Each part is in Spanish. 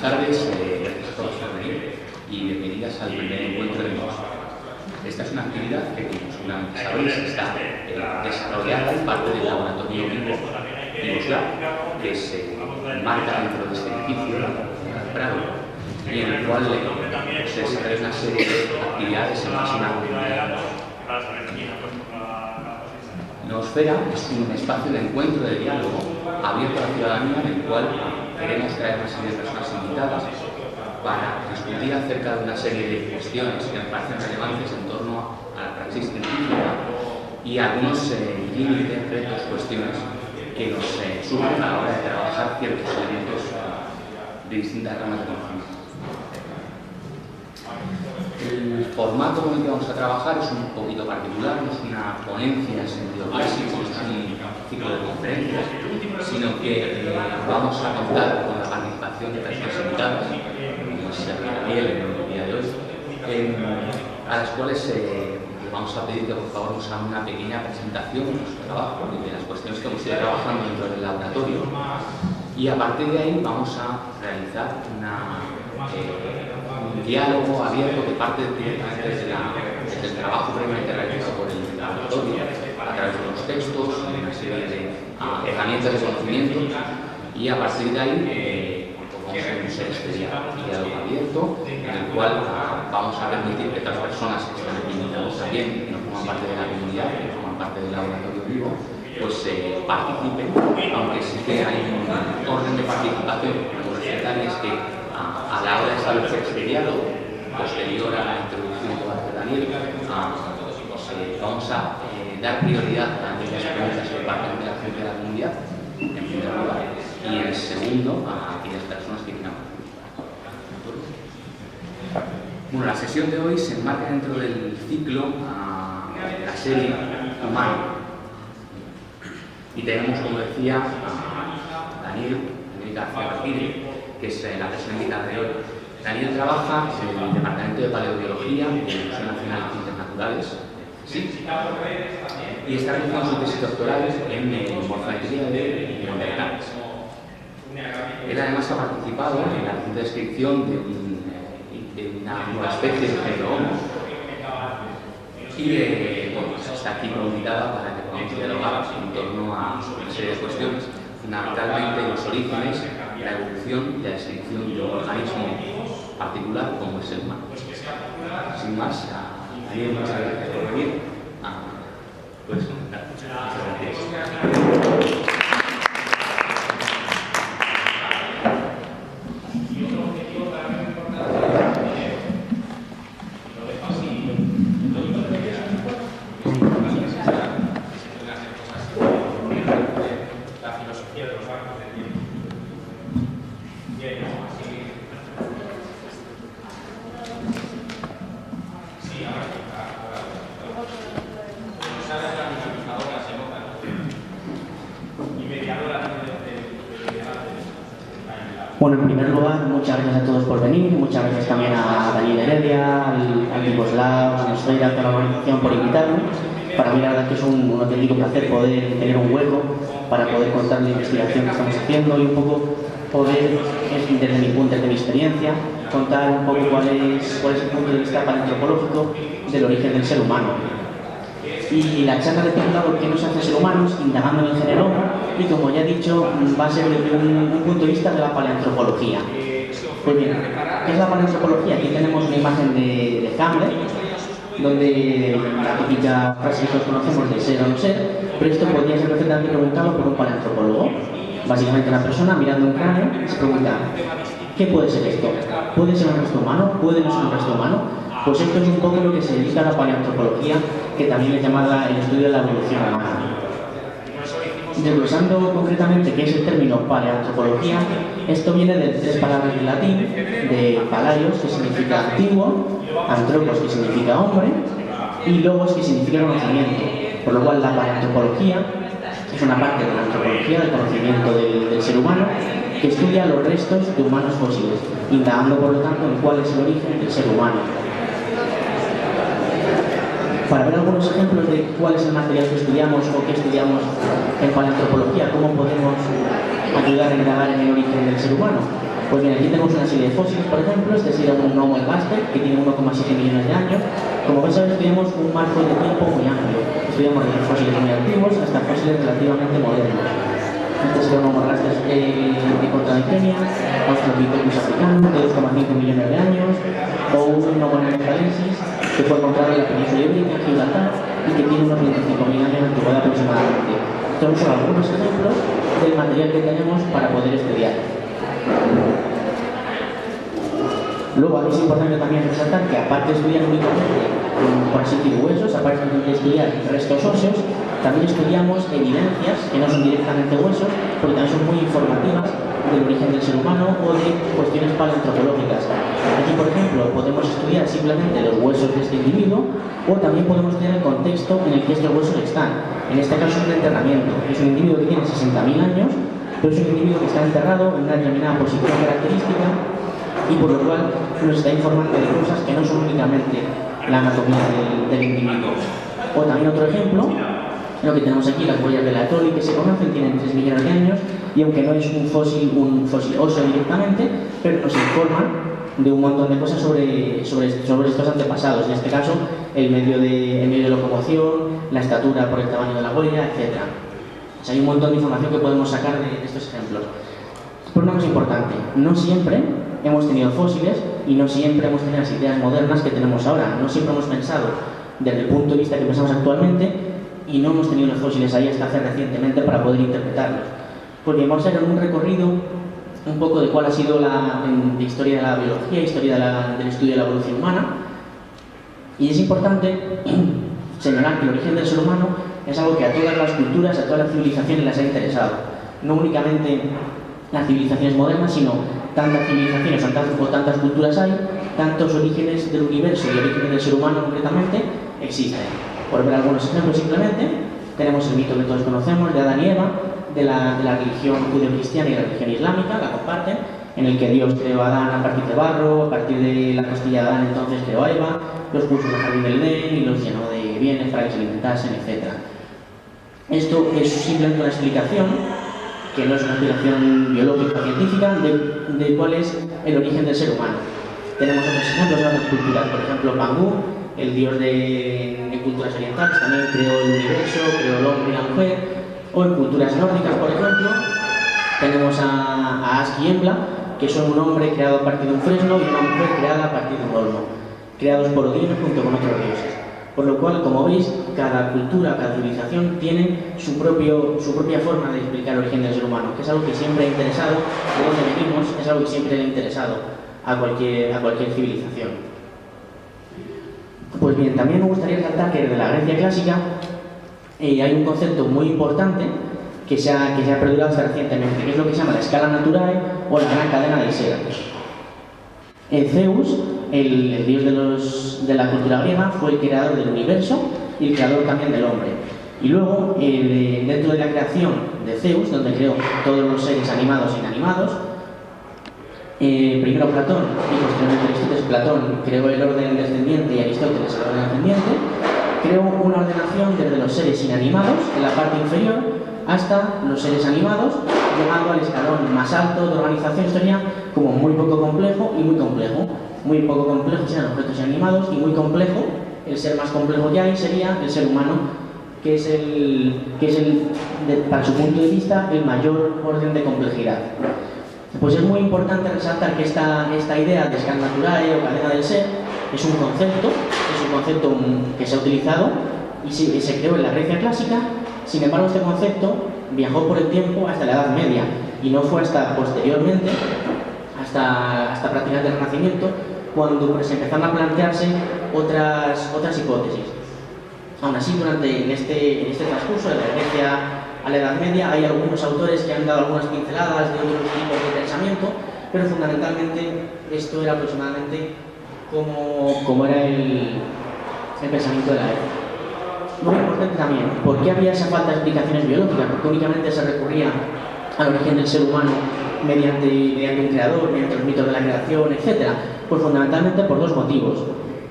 tardes, gracias a todos por venir y bienvenidas al primer encuentro de MOS. Esta es una actividad que, como seguramente sabéis, está desarrollada en parte del laboratorio vivo que se enmarca dentro de este edificio, la Comunidad del Prado, y en el cual se desarrolla una serie de actividades en máxima comunidad. Noosfera es un espacio de encuentro, de diálogo, abierto a la ciudadanía, en el cual queremos traer una serie de personas invitadas para discutir acerca de una serie de cuestiones que me parecen relevantes en torno a la praxis científica y algunos límites, retos, cuestiones que nos surgen a la hora de trabajar ciertos elementos de distintas ramas de conocimiento. El formato con el que vamos a trabajar es un poquito particular, no es una ponencia en sentido clásico, no es un ciclo de conferencias, sino que vamos a contar con la participación de personas invitadas, como es Daniel en el día de hoy, a las cuales vamos a pedir que por favor nos hagan una pequeña presentación de nuestro trabajo y de las cuestiones que hemos ido trabajando dentro del laboratorio, y a partir de ahí vamos a realizar un diálogo abierto que parte directamente desde el trabajo previamente realizado por el laboratorio, a través de los textos, una serie de herramientas de conocimiento, y a partir de ahí vamos a hacer este diálogo abierto en el cual vamos a permitir que otras personas que están aquí invitadas también, que no forman parte de la comunidad, que forman parte del laboratorio vivo, pues participen, aunque sí que hay un orden de participación que podemos respetar, y es que a la hora de establecer este diálogo, posterior a la introducción que va a hacer Daniel, vamos a dar prioridad a aquellas preguntas que parten de la gente de la comunidad, en primer lugar, y en segundo a aquellas personas que quieran participar. Bueno, la sesión de hoy se enmarca dentro del ciclo de la serie Humano. Y tenemos, como decía, a Daniel García Regil, que es la persona invitada de hoy. Daniel trabaja en el Departamento de Paleobiología de la Universidad Nacional de Ciencias Naturales, ¿sí? Y está realizando su tesis doctoral en morfometría de neandertales. Él además ha participado en la reciente descripción de una nueva especie de género Homo, y bueno, pues está aquí como invitada para que podamos dialogar en torno a una serie de cuestiones, fundamentalmente los orígenes, la evolución y la descripción de un organismo particular como es el humano. Sin más, Daniel, muchas gracias por venir. Puedes comentar. Muchas gracias. Bueno, en primer lugar, muchas gracias a todos por venir, muchas gracias también a Daniel Heredia, al Tiposlao, a Noosfera, a toda la organización por invitarme. Para mí la verdad que es un auténtico placer poder tener un hueco para poder contar la investigación que estamos haciendo y un poco poder, desde mi punto, desde mi experiencia, contar un poco cuál es el punto de vista paleoantropológico del origen del ser humano. Y la charla de titula ¿Por qué nos hace ser humanos?, indagando en el género Homo, y como ya he dicho, va a ser desde un punto de vista de la paleoantropología. Pues bien, ¿qué es la paleoantropología? Aquí tenemos una imagen de Hamlet, donde la típica frase que todos conocemos de ser o no ser, pero esto podría ser perfectamente preguntado por un paleoantropólogo. Básicamente una persona mirando un cráneo se pregunta ¿qué puede ser esto? ¿Puede ser un resto humano? ¿Puede no ser un resto humano? Pues esto es un poco lo que se dedica a la paleoantropología, que también es llamada el estudio de la evolución humana. Desglosando concretamente qué es el término paleoantropología, esto viene de tres palabras en latín, de palaios, que significa antiguo, antropos, que significa hombre, y logos, que significa conocimiento. Por lo cual la paleoantropología es una parte de la antropología, del conocimiento del ser humano, que estudia los restos de humanos fósiles, indagando por lo tanto en cuál es el origen del ser humano. Para ver algunos ejemplos de cuál es el material que estudiamos o que estudiamos en paleoantropología, cómo podemos ayudar a indagar en el origen del ser humano, Pues bien, aquí tenemos una serie de fósiles, por ejemplo. Este sería un Homo ergaster, que tiene 1,7 millones de años. Como veis, ahora estudiamos un marco de tiempo muy amplio. Estudiamos desde fósiles muy antiguos hasta fósiles relativamente modernos. Este sería un Homo ergaster de Contradicenia, Australopithecus africano, de 2,5 millones de años, o un Homo neanderthalensis, que fue encontrado en la península ibérica, en Gibraltar, y que tiene unos 25.000 años de antigüedad aproximadamente. Estos son algunos ejemplos del material que tenemos para poder estudiar. Luego, aquí es importante también resaltar que, aparte de estudiar únicamente, por así decir, huesos, aparte de estudiar restos óseos, también estudiamos evidencias que no son directamente huesos, porque también son muy informativas del origen del ser humano o de cuestiones paleoantropológicas. Aquí, por ejemplo, podemos estudiar simplemente los huesos de este individuo, o también podemos estudiar el contexto en el que estos huesos están. En este caso, un enterramiento. Es un individuo que tiene 60.000 años, pero es un individuo que está enterrado en una determinada posición característica y por lo cual nos está informando de cosas que no son únicamente la anatomía del individuo. O también otro ejemplo, lo que tenemos aquí, las huellas de la Toli que se conocen, tienen 3 millones de años, y aunque no es un fósil óseo directamente, pero nos informan de un montón de cosas sobre estos antepasados. En este caso, el medio de locomoción, la estatura por el tamaño de la huella, etc. O sea, hay un montón de información que podemos sacar de estos ejemplos. Pero una cosa importante, no siempre hemos tenido fósiles y no siempre hemos tenido las ideas modernas que tenemos ahora. No siempre hemos pensado desde el punto de vista que pensamos actualmente y no hemos tenido los fósiles ahí hasta hace recientemente para poder interpretarlos. Porque vamos a hacer un recorrido un poco de cuál ha sido la historia de la biología, historia del estudio de la evolución humana. Y es importante señalar que el origen del ser humano es algo que a todas las culturas, a todas las civilizaciones les ha interesado. No únicamente las civilizaciones modernas, sino tantas civilizaciones o tantas culturas hay, tantos orígenes del universo y orígenes del ser humano concretamente existen. Por ver algunos ejemplos simplemente, tenemos el mito que todos conocemos de Adán y Eva, de la religión judeocristiana y la religión islámica, la comparten, en el que Dios creó a Adán a partir de barro, a partir de la costilla de Adán entonces creó a Eva, los puso en el jardín del Edén y los llenó de bienes para que se alimentasen, etc. Esto es simplemente una explicación, que no es una explicación biológica o científica, de cuál es el origen del ser humano. Tenemos otros ejemplos en otras culturas, por ejemplo, Pangu, el dios de culturas orientales, también creó el universo, creó el hombre y la mujer. O en culturas nórdicas, por ejemplo, tenemos a Ask y Embla, que son un hombre creado a partir de un fresno y una mujer creada a partir de un olmo, creados por Odino junto con otros dioses. Por lo cual, como veis, cada cultura, cada civilización tiene su propia forma de explicar el origen del ser humano, que es algo que siempre ha interesado, de dónde venimos, es algo que siempre le ha interesado a cualquier civilización. Pues bien, también me gustaría resaltar que desde la Grecia clásica hay un concepto muy importante que se ha perdurado hasta recientemente, que es lo que se llama la escala naturae o la gran cadena del ser. Zeus, el dios de la cultura griega, fue el creador del universo y el creador también del hombre. Y luego, dentro de la creación de Zeus, donde creó todos los seres animados e inanimados, primero Platón y posteriormente Aristóteles. Platón creó el orden descendiente y Aristóteles el orden ascendiente. Creó una ordenación desde los seres inanimados, en la parte inferior, hasta los seres animados, llegando al escalón más alto de organización. Sería como muy poco complejo y muy complejo. Muy poco complejo serían objetos inanimados y muy complejo, el ser más complejo que hay sería el ser humano, que es para su punto de vista, el mayor orden de complejidad. Pues es muy importante resaltar que esta idea de escala naturae o cadena del ser es un concepto que se ha utilizado y se creó en la Grecia clásica. Sin embargo, este concepto viajó por el tiempo hasta la Edad Media y no fue hasta posteriormente, hasta prácticamente el Renacimiento, cuando se empezaron a plantearse otras hipótesis. Aún así, en este transcurso de la Grecia a la Edad Media hay algunos autores que han dado algunas pinceladas de otros tipos de pensamiento, pero fundamentalmente esto era aproximadamente como era el pensamiento de la época. Muy importante también, ¿por qué había esa falta de explicaciones biológicas? Porque únicamente se recurría al origen del ser humano mediante un creador, mediante los mitos de la creación, etc. Pues fundamentalmente por dos motivos.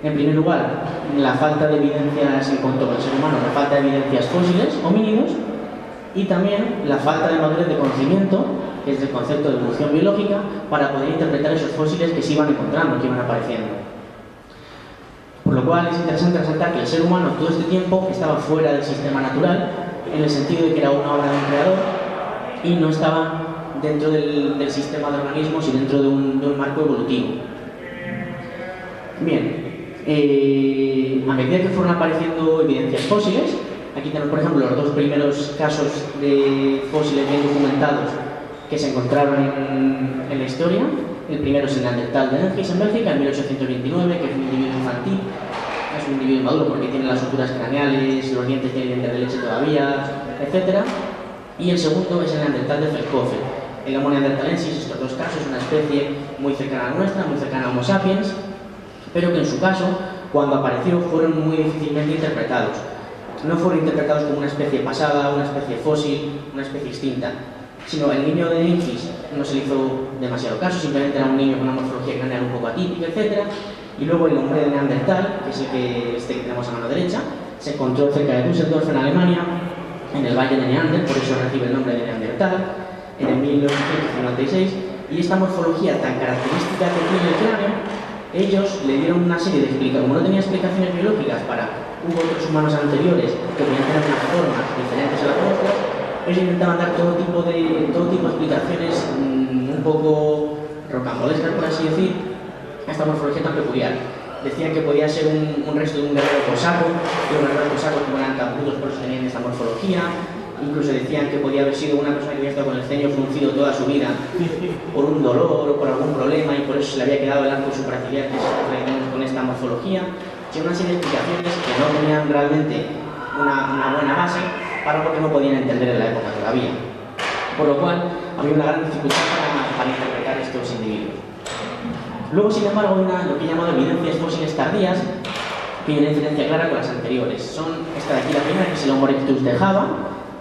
En primer lugar, la falta de evidencias en cuanto al ser humano, la falta de evidencias fósiles, homínidos, y también la falta de madurez de conocimiento que es el concepto de evolución biológica, para poder interpretar esos fósiles que se iban encontrando, que iban apareciendo. Por lo cual es interesante resaltar que el ser humano todo este tiempo estaba fuera del sistema natural, en el sentido de que era una obra de un creador y no estaba dentro del sistema de organismos y dentro de un marco evolutivo. Bien, a medida que fueron apareciendo evidencias fósiles, aquí tenemos por ejemplo los dos primeros casos de fósiles bien documentados que se encontraron en la historia. El primero es el Neandertal de Engis en Bélgica en 1829, que es un individuo infantil, es un individuo maduro porque tiene las suturas craneales, los dientes tienen dientes de leche todavía, etc. Y el segundo es el Neandertal de Felkofe. El Homo neanderthalensis, estos dos casos, es una especie muy cercana a la nuestra, muy cercana a Homo sapiens, pero que en su caso, cuando apareció, fueron muy difícilmente interpretados. No fueron interpretados como una especie pasada, una especie fósil, una especie extinta, sino el niño de Engis no se le hizo demasiado caso, simplemente era un niño con una morfología craneal un poco atípica, etc. Y luego el hombre de Neandertal, que es este que tenemos a mano derecha, se encontró cerca de Düsseldorf, en Alemania, en el Valle de Neander, por eso recibe el nombre de Neandertal, en 1896, y esta morfología tan característica que tiene el cráneo, ellos le dieron una serie de explicaciones. Como no tenía explicaciones biológicas hubo otros humanos anteriores que podían tener unas formas diferentes a las nuestras, ellos intentaban dar todo tipo de explicaciones un poco rocambolescas, por así decir, a esta morfología tan peculiar. Decían que podía ser un resto de un guerrero cosaco, que los guerreros cosacos como eran campudos por eso tenían esta morfología. Incluso decían que podía haber sido una persona que había estado con el ceño fruncido toda su vida por un dolor o por algún problema y por eso se le había quedado el arco supraciliar con esta morfología. Tiene una serie de explicaciones que no tenían realmente una buena base para lo que no podían entender en la época todavía. Por lo cual había una gran dificultad para interpretar estos individuos. Luego, sin embargo, hay lo que he llamado evidencias fósiles tardías, que hay una diferencia clara con las anteriores. Son esta de aquí la primera, que es el Homo erectus de Java,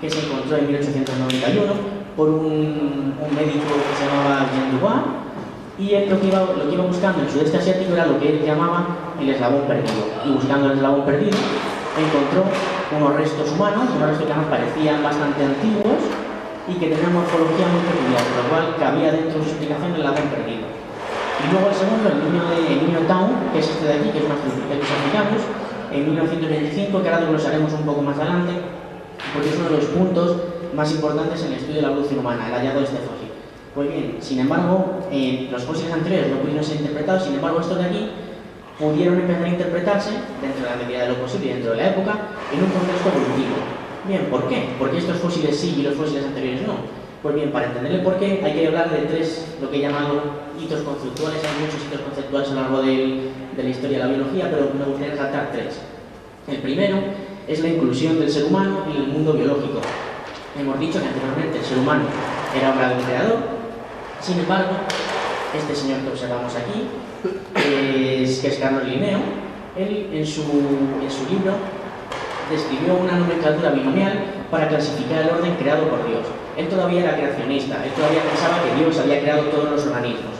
que se encontró en 1891 por un médico que se llamaba Jean Dubois, y él lo que iba buscando en el sudeste asiático era lo que él llamaba el eslabón perdido. Y buscando el eslabón perdido, encontró unos restos humanos, unos restos que nos parecían bastante antiguos y que tenían morfología muy peculiar, por lo cual cabía dentro de su explicación el eslabón perdido. Y luego el segundo, el niño Town, que es este de aquí, que es un Australopithecus africanus, en 1925, que ahora desglosaremos un poco más adelante, porque es uno de los puntos más importantes en el estudio de la evolución humana, el hallazgo de este fósil. Pues bien, sin embargo, los fósiles anteriores no pudieron ser interpretados, sin embargo estos de aquí pudieron empezar a interpretarse, dentro de la medida de lo posible y dentro de la época, en un contexto evolutivo. Bien, ¿por qué? ¿Por qué estos fósiles sí y los fósiles anteriores no? Pues bien, para entender el porqué hay que hablar de tres, lo que he llamado hitos conceptuales. Hay muchos hitos conceptuales a lo largo de la historia de la biología, pero me gustaría resaltar tres. El primero es la inclusión del ser humano en el mundo biológico. Hemos dicho que anteriormente el ser humano era obra de un creador. Sin embargo, este señor que observamos aquí, que es Carlos Linneo, él en su libro describió una nomenclatura binomial para clasificar el orden creado por Dios. Él todavía era creacionista, él todavía pensaba que Dios había creado todos los organismos.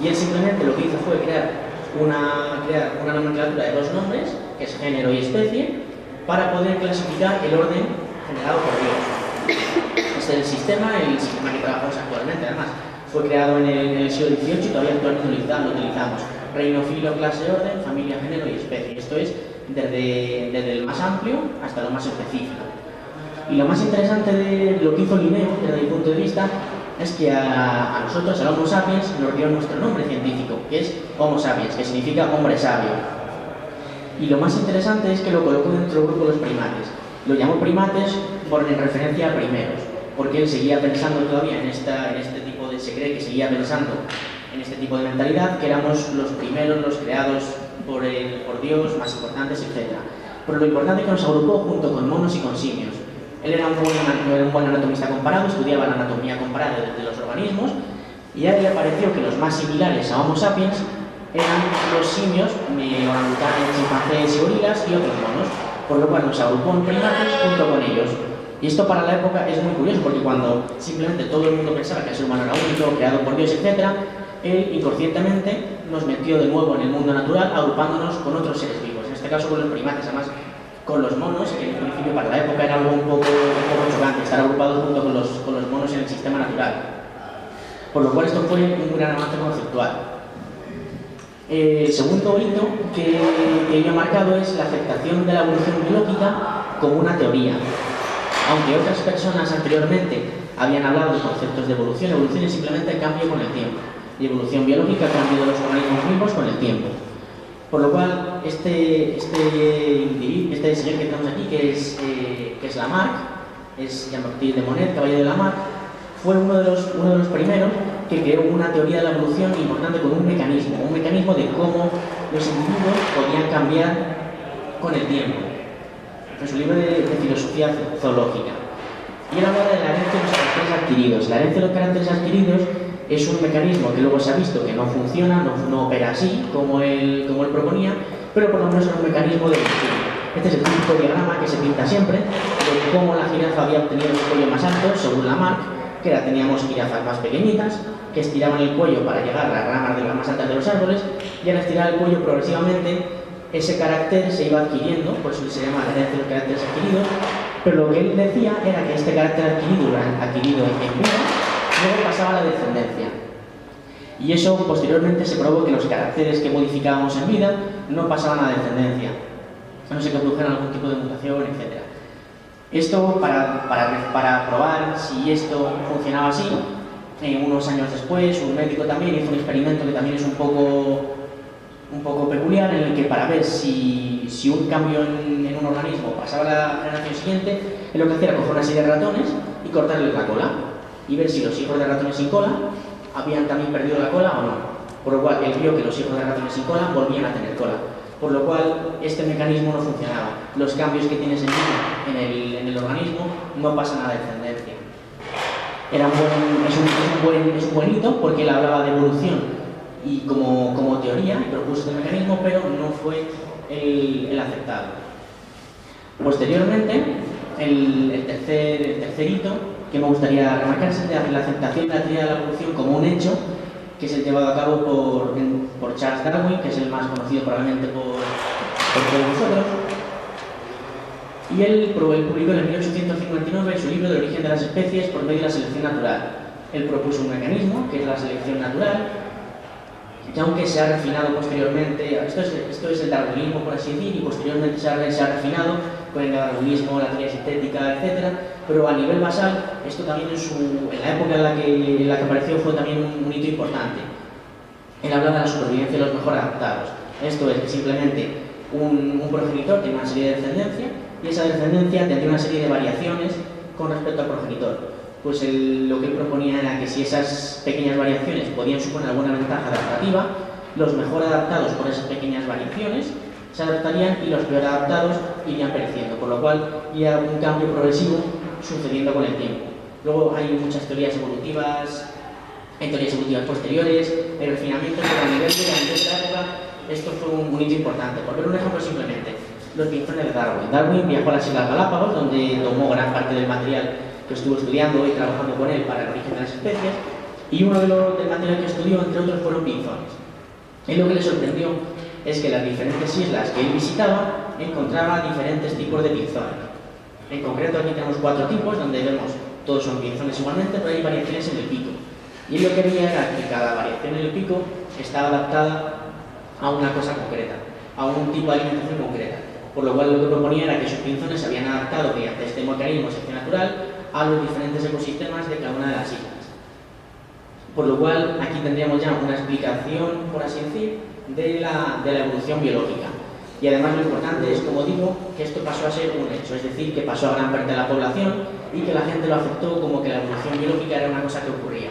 Y él simplemente lo que hizo fue crear una nomenclatura de dos nombres, que es género y especie, para poder clasificar el orden generado por Dios. Este es el sistema que trabajamos actualmente, además. Fue creado en el siglo XVIII y todavía actualmente lo utilizamos. Reino, filo, clase, orden, familia, género y especie. Esto es desde el más amplio hasta lo más específico. Y lo más interesante de lo que hizo Linneo, desde mi punto de vista, es que a nosotros, al Homo sapiens, nos dio nuestro nombre científico, que es Homo sapiens, que significa hombre sabio. Y lo más interesante es que lo colocó dentro del grupo de los primates. Lo llamó primates en referencia a primeros, porque él seguía pensando todavía se cree que seguía pensando en este tipo de mentalidad, que éramos los primeros, los creados por Dios, más importantes, etc. Pero lo importante es que nos agrupó junto con monos y con simios. Él era un buen anatomista comparado, estudiaba la anatomía comparada de los organismos, y a él le pareció que los más similares a Homo sapiens eran los simios, orangutanes, chimpancés y gorilas y otros monos, por lo cual nos agrupó en primates junto con ellos. Y esto para la época es muy curioso, porque cuando simplemente todo el mundo pensaba que el ser humano era único, creado por Dios, etc., él inconscientemente nos metió de nuevo en el mundo natural, agrupándonos con otros seres vivos, en este caso con los primates, además con los monos, que en principio para la época era algo un poco chocante, estar agrupados junto con los monos en el sistema natural. por lo cual esto fue un gran avance conceptual. El segundo hito que yo he marcado es la aceptación de la evolución biológica como una teoría. Aunque otras personas anteriormente habían hablado de conceptos de evolución, evolución es simplemente cambio con el tiempo. Y evolución biológica, cambio de los organismos vivos con el tiempo. Por lo cual, este señor que tenemos aquí, que es Lamarck, es Jean-Baptiste de Monnet, caballero de Lamarck, fue uno de los primeros que creó una teoría de la evolución importante con un mecanismo de cómo los individuos podían cambiar con el tiempo. En su libro de filosofía zoológica. Y él habla de la herencia de los caracteres adquiridos. La herencia de los caracteres adquiridos es un mecanismo que luego se ha visto que no funciona, no opera así como él proponía, pero por lo menos era un mecanismo de evolución. Este es el típico diagrama que se pinta siempre de cómo la jirafa había obtenido el cuello más alto, según Lamarck, que teníamos jirafas más pequeñitas, que estiraban el cuello para llegar a las ramas de las más altas de los árboles, y al estirar el cuello progresivamente ese carácter se iba adquiriendo, por eso se llama la herencia de los caracteres adquiridos, pero lo que él decía era que este carácter adquirido en vida, luego pasaba a la descendencia. Y eso posteriormente se probó que los caracteres que modificábamos en vida no pasaban a la descendencia, a no ser que produjeran algún tipo de mutación, etc. Esto, para probar si esto funcionaba así, unos años después, un médico también hizo un experimento que también es un poco peculiar, en el que para ver si un cambio en un organismo pasaba a la generación siguiente, él lo que hacía era coger una serie de ratones y cortarles la cola y ver si los hijos de ratones sin cola habían también perdido la cola o no. Por lo cual él vio que los hijos de ratones sin cola volvían a tener cola. Por lo cual este mecanismo no funcionaba. Los cambios que tienes en el organismo no pasan a la descendencia. Es un buen hito porque él hablaba de evolución y como teoría y propuso este mecanismo, pero no fue el aceptado. Posteriormente, el tercer hito que me gustaría remarcar es el de la aceptación de la teoría de la evolución como un hecho, que es el llevado a cabo por Charles Darwin, que es el más conocido probablemente por todos nosotros. Y él publicó en el 1859 su libro del origen de las especies por medio de la selección natural. Él propuso un mecanismo, que es la selección natural, que aunque se ha refinado posteriormente, esto es el darwinismo por así decir, y posteriormente se ha refinado con el darwinismo, la teoría sintética, etc. Pero a nivel basal, esto también en la época en la que apareció fue también un hito importante. Él habla de la supervivencia de los mejor adaptados. Esto es que simplemente un progenitor tiene una serie de descendencia y esa descendencia tendría una serie de variaciones con respecto al progenitor. Pues lo que él proponía era que si esas pequeñas variaciones podían suponer alguna ventaja adaptativa, los mejor adaptados por esas pequeñas variaciones se adaptarían y los peor adaptados irían pereciendo, por lo cual iría un cambio progresivo sucediendo con el tiempo. Luego hay muchas teorías evolutivas, hay teorías evolutivas posteriores, hay refinamientos, pero a nivel de la época esto fue un hito importante. Por ver un ejemplo simplemente, los pinzones de Darwin. Darwin viajó a las Islas Galápagos, donde tomó gran parte del material que estuvo estudiando y trabajando con él para el origen de las especies, y uno del material que estudió, entre otros, fueron pinzones. Él lo que le sorprendió es que en las diferentes islas que él visitaba encontraba diferentes tipos de pinzones. En concreto aquí tenemos 4 tipos, donde vemos todos son pinzones igualmente, pero hay variaciones en el pico. Y él lo que veía era que cada variación en el pico estaba adaptada a una cosa concreta, a un tipo de alimentación concreta. Por lo cual lo que proponía era que sus pinzones se habían adaptado mediante este mecanismo de selección natural a los diferentes ecosistemas de cada una de las islas. Por lo cual aquí tendríamos ya una explicación, por así decir, de la evolución biológica. Y además lo importante es, como digo, que esto pasó a ser un hecho, es decir, que pasó a gran parte de la población y que la gente lo aceptó como que la evolución biológica era una cosa que ocurría.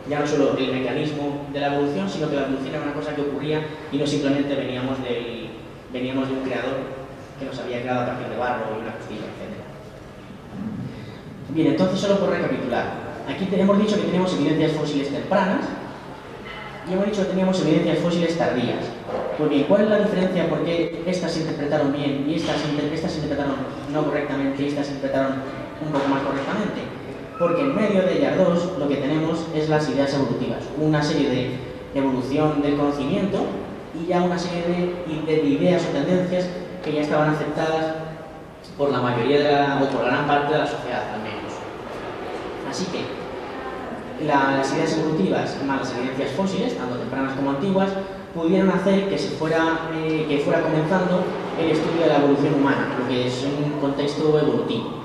Ya no solo el mecanismo de la evolución, sino que la evolución era una cosa que ocurría y no simplemente veníamos de un creador que nos había creado a partir de barro y una costilla, etc. Bien, entonces solo por recapitular. Aquí hemos dicho que tenemos evidencias fósiles tempranas y hemos dicho que teníamos evidencias fósiles tardías. Pues bien, ¿cuál es la diferencia? ¿Por qué estas se interpretaron bien y estas se interpretaron no correctamente y estas se interpretaron un poco más correctamente? Porque en medio de ellas dos lo que tenemos es las ideas evolutivas, una serie de evolución del conocimiento y ya una serie de ideas o tendencias que ya estaban aceptadas por la mayoría o por gran parte de la sociedad al menos. Así que las ideas evolutivas más las evidencias fósiles, tanto tempranas como antiguas, pudieron hacer que fuera comenzando el estudio de la evolución humana, lo que es un contexto evolutivo.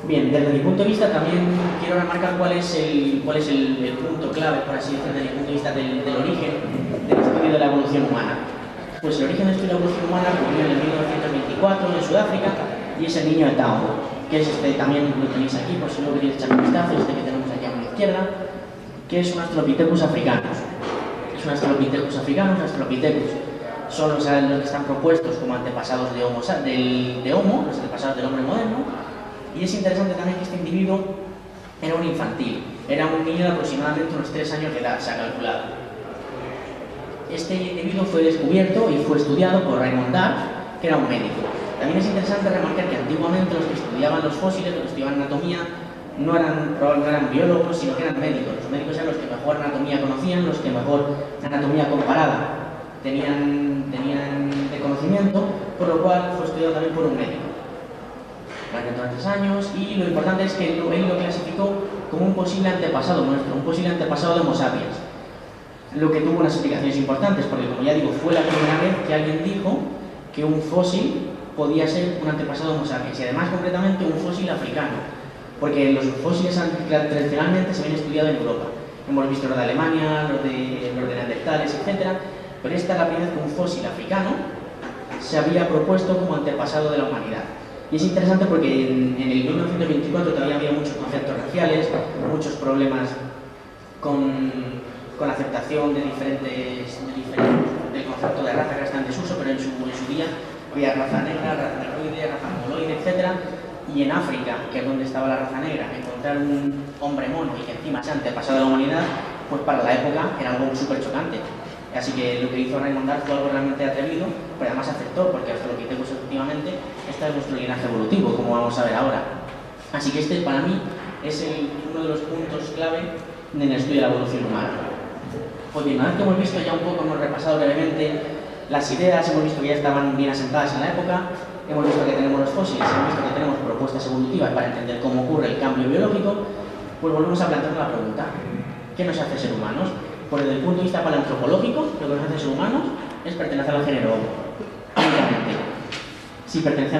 Bien, desde mi punto de vista también quiero remarcar cuál es el punto clave, por así decirlo, desde mi punto de vista del origen del estudio de la evolución humana. Pues el origen del estudio de la evolución humana ocurrió en el 1924 en Sudáfrica y es el niño de Tambo, que es también lo tenéis aquí, por si no queréis echar un vistazo, que tenemos aquí a mano izquierda, que es un Australopithecus africanus. Es un Australopithecus africanus, Australopithecus son los que están propuestos como antepasados de Homo, los antepasados del hombre moderno. Y es interesante también que este individuo era un infantil, era un niño de aproximadamente unos 3 años de edad, se ha calculado. Este individuo fue descubierto y fue estudiado por Raymond Darr, que era un médico. También es interesante remarcar que antiguamente los que estudiaban los fósiles, los que estudiaban anatomía, no eran biólogos, sino que eran médicos. Los médicos eran los que mejor anatomía conocían, los que mejor anatomía comparada tenían de conocimiento, por lo cual fue estudiado también por un médico. Durante 3 años, y lo importante es que él lo clasificó como un posible antepasado nuestro, un posible antepasado de Homo sapiens, lo que tuvo unas explicaciones importantes, porque como ya digo, fue la primera vez que alguien dijo que un fósil podía ser un antepasado de Homo sapiens, y además concretamente un fósil africano, porque los fósiles tradicionalmente se habían estudiado en Europa. Hemos visto los de Alemania, los de neandertales, etc. Pero esta es la primera vez que un fósil africano se había propuesto como antepasado de la humanidad. Y es interesante porque en el 1924 todavía había muchos conceptos raciales, muchos problemas con la aceptación del concepto de raza que está en desuso, pero en su día había raza negra, raza negroide, raza mongoloide, etc. Y en África, que es donde estaba la raza negra, encontrar un hombre mono y que encima sea antepasado de la humanidad, pues para la época era algo súper chocante. Así que lo que hizo Raymond Darr fue algo realmente atrevido, pero además aceptó, porque Australopithecus efectivamente está en nuestro linaje evolutivo, como vamos a ver ahora. Así que este para mí es uno de los puntos clave en el estudio de la evolución humana. Pues bien, una vez que hemos visto ya un poco, hemos repasado brevemente las ideas, hemos visto que ya estaban bien asentadas en la época, hemos visto que tenemos los fósiles, hemos visto que tenemos propuestas evolutivas para entender cómo ocurre el cambio biológico, pues volvemos a plantearnos la pregunta: ¿qué nos hace ser humanos? Pues desde el punto de vista paleantropológico, lo que nos hace ser humanos es pertenecer al género Homo. Únicamente. Si pertenece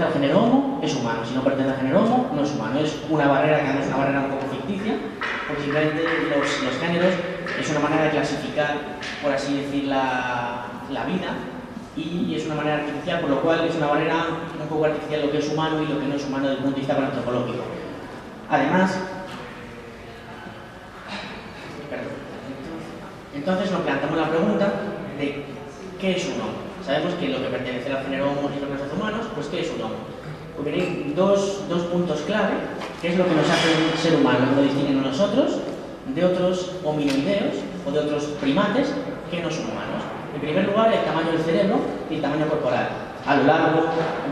al género Homo, es humano. Si no pertenece al género Homo, no es humano. Es una barrera que además es una barrera un poco ficticia, porque simplemente los géneros es una manera de clasificar, por así decir, la vida, y es una manera artificial, por lo cual es una barrera un poco artificial lo que es humano y lo que no es humano desde el punto de vista paleantropológico. Además, entonces nos planteamos la pregunta de ¿qué es un Homo? Sabemos que lo que pertenece al género Homo y los seres humanos, pues ¿qué es un Homo? Porque hay dos puntos clave, que es lo que nos hace un ser humano, lo que nos distingue a nosotros de otros hominoideos o de otros primates que no son humanos. En primer lugar, el tamaño del cerebro y el tamaño corporal. A lo largo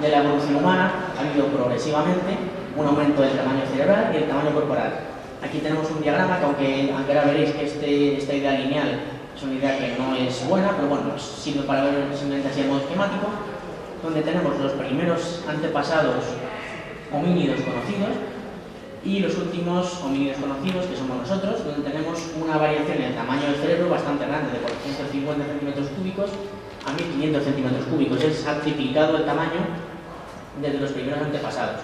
de la evolución humana ha habido progresivamente un aumento del tamaño cerebral y el tamaño corporal. Aquí tenemos un diagrama que aunque ahora veréis que esta idea lineal es una idea que no es buena, pero bueno, sirve para ver simplemente así de modo esquemático, donde tenemos los primeros antepasados homínidos conocidos y los últimos homínidos conocidos, que somos nosotros, donde tenemos una variación en el tamaño del cerebro bastante grande, de 450 centímetros cúbicos a 1500 centímetros cúbicos. Ha triplicado el tamaño desde los primeros antepasados.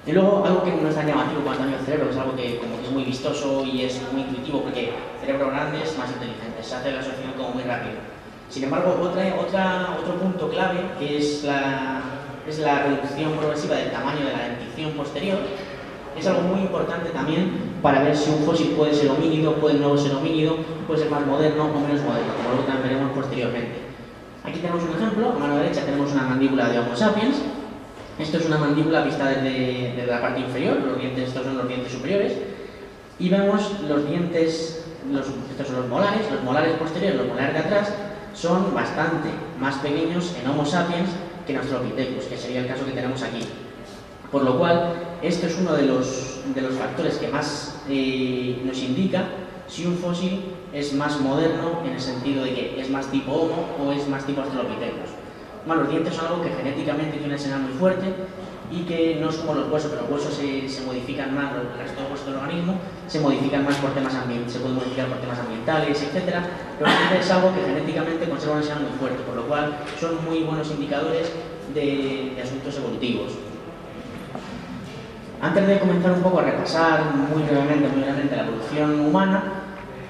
Y luego, algo que no es tan llamativo con el tamaño del cerebro, que es algo que como que es muy vistoso y es muy intuitivo, porque cerebro grande es más inteligente, se hace la asociación como muy rápido. Sin embargo, otro punto clave, que es la reducción progresiva del tamaño de la dentición posterior, es algo muy importante también para ver si un fósil puede ser homínido, puede no ser homínido, puede ser más moderno o menos moderno, como luego también veremos posteriormente. Aquí tenemos un ejemplo, a mano derecha tenemos una mandíbula de Homo sapiens. Esto es una mandíbula vista desde la parte inferior, estos son los dientes superiores, y vemos los dientes, estos son los molares posteriores, los molares de atrás, son bastante más pequeños en Homo sapiens que en Australopithecus, que sería el caso que tenemos aquí. Por lo cual, esto es uno de los factores que más nos indica si un fósil es más moderno en el sentido de que es más tipo Homo o es más tipo Australopithecus. Bueno, los dientes son algo que genéticamente tiene una señal muy fuerte y que no es como los huesos, pero los huesos se modifican más, el resto de los huesos del organismo se modifican más por temas ambientales, se pueden modificar por temas ambientales, etc. Pero es algo que genéticamente conserva una densidad muy fuerte, por lo cual son muy buenos indicadores de asuntos evolutivos. Antes de comenzar un poco a repasar muy brevemente la evolución humana,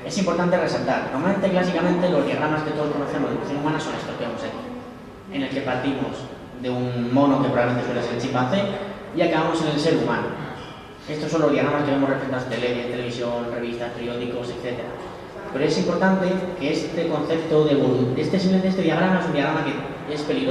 es importante resaltar, normalmente, clásicamente, los diagramas que todos conocemos de evolución humana son estos que vemos aquí, en el que partimos de un mono que probablemente suele ser el chimpancé y acabamos en el ser humano. Estos son los diagramas que vemos representados en televisión, revistas, periódicos, etc. Pero es importante que este concepto de evolución, este diagrama es un diagrama que es peligroso.